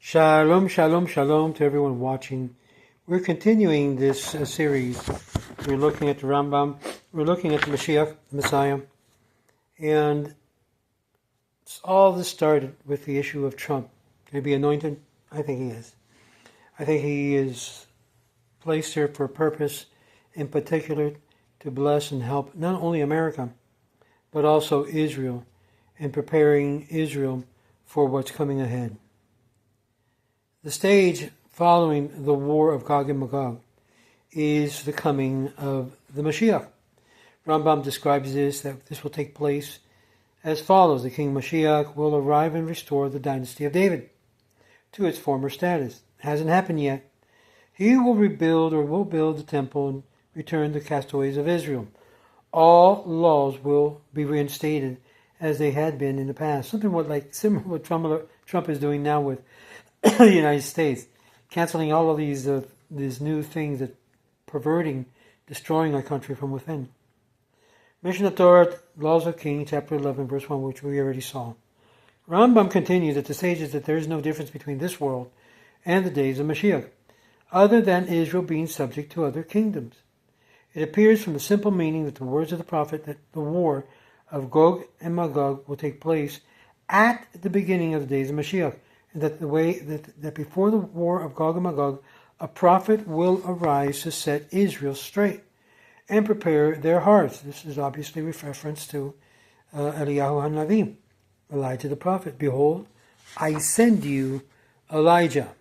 Shalom, shalom, shalom to everyone watching. We're continuing this series. We're looking at the Rambam. We're looking at the Mashiach, the Messiah. And all this started with the issue of Trump. Can he be anointed? I think he is. I think he is placed here for a purpose, in particular to bless and help not only America, but also Israel, and preparing Israel for what's coming ahead. The stage following the war of Gog and Magog is the coming of the Mashiach. Rambam describes that this will take place as follows. The King Mashiach will arrive and restore the dynasty of David to its former status. It hasn't happened yet. He will rebuild or will build the temple and return the castaways of Israel. All laws will be reinstated as they had been in the past. Similar to what Trump is doing now with the United States, canceling all of these new things that perverting, destroying our country from within. Mishnah Torah, Laws of King, chapter 11, verse 1, which we already saw. Rambam continues at the stages that there is no difference between this world and the days of Mashiach, other than Israel being subject to other kingdoms. It appears from the simple meaning that the words of the prophet that the war of Gog and Magog will take place at the beginning of the days of Mashiach, and that before the war of Gog and Magog, a prophet will arise to set Israel straight and prepare their hearts. This is obviously reference to Eliyahu HaNavi, Elijah the prophet. Behold, I send you Elijah.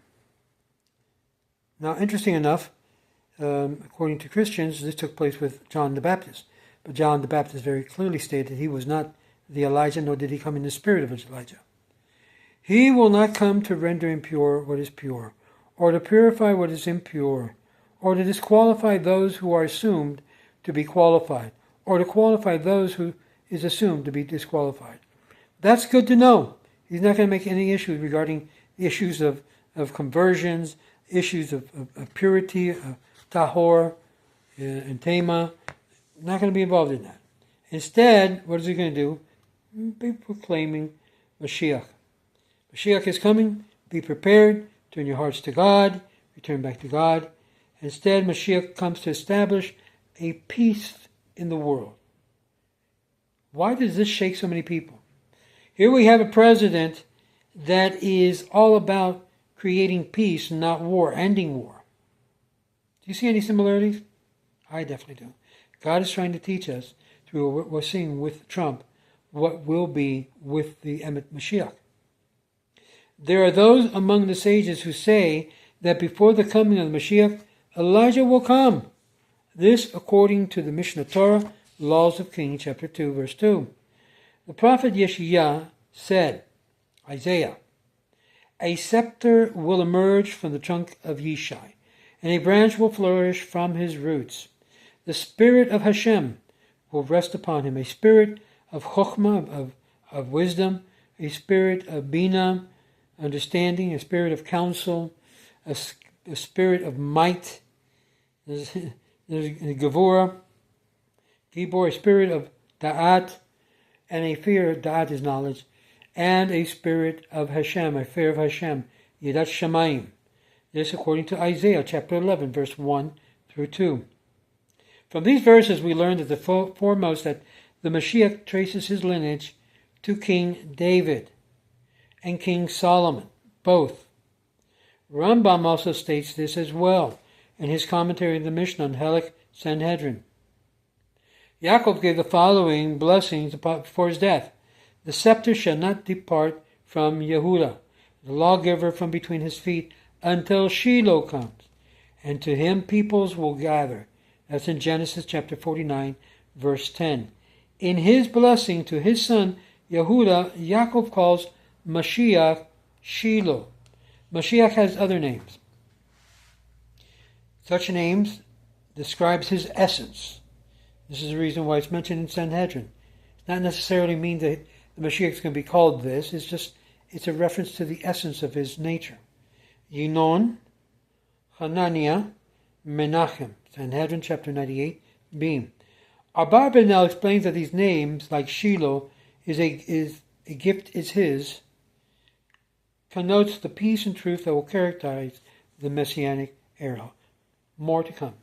Now, interesting enough, according to Christians, this took place with John the Baptist. But John the Baptist very clearly stated he was not the Elijah, nor did he come in the spirit of Elijah. He will not come to render impure what is pure, or to purify what is impure, or to disqualify those who are assumed to be qualified, or to qualify those who is assumed to be disqualified. That's good to know. He's not going to make any issues regarding the issues of conversions, issues of purity, of tahor, and tema. Not going to be involved in that. Instead, what is he going to do? Be proclaiming Mashiach. Mashiach is coming. Be prepared. Turn your hearts to God. Return back to God. Instead, Mashiach comes to establish a peace in the world. Why does this shake so many people? Here we have a president that is all about creating peace, not war, ending war. Do you see any similarities? I definitely do. God is trying to teach us, through what we're seeing with Trump, what will be with the Emet Mashiach. There are those among the sages who say that before the coming of the Mashiach, Elijah will come. This according to the Mishnah Torah, Laws of King, chapter 2, verse 2. The prophet Yeshaya said, Isaiah, a scepter will emerge from the trunk of Yishai, and a branch will flourish from his roots. The spirit of Hashem will rest upon him, a spirit of chokhmah, of wisdom, a spirit of binah, understanding, a spirit of counsel, a spirit of might. There's Gevurah, Gibor, a spirit of da'at, and a fear. Da'at is knowledge, and a spirit of Hashem, a fear of Hashem, Yidat Shamayim. This according to Isaiah chapter 11, verse 1 through 2. From these verses we learn that the foremost that the Mashiach traces his lineage to King David and King Solomon, both. Rambam also states this as well in his commentary of the Mishnah on Helek Sanhedrin. Yaakov gave the following blessings before his death. The scepter shall not depart from Yehudah, the lawgiver from between his feet, until Shiloh comes, and to him peoples will gather. That's in Genesis chapter 49, verse 10. In his blessing to his son Yehudah, Yaakov calls Mashiach Shiloh. Mashiach has other names. Such names describes his essence. This is the reason why it's mentioned in Sanhedrin. It's not necessarily mean that the Mashiach is going to be called this. It's a reference to the essence of his nature. Yinon, Hananiah, Menachem. Sanhedrin chapter 98, b. Abar Benel explains that these names, like Shiloh, is a gift is his, connotes the peace and truth that will characterize the Messianic era. More to come.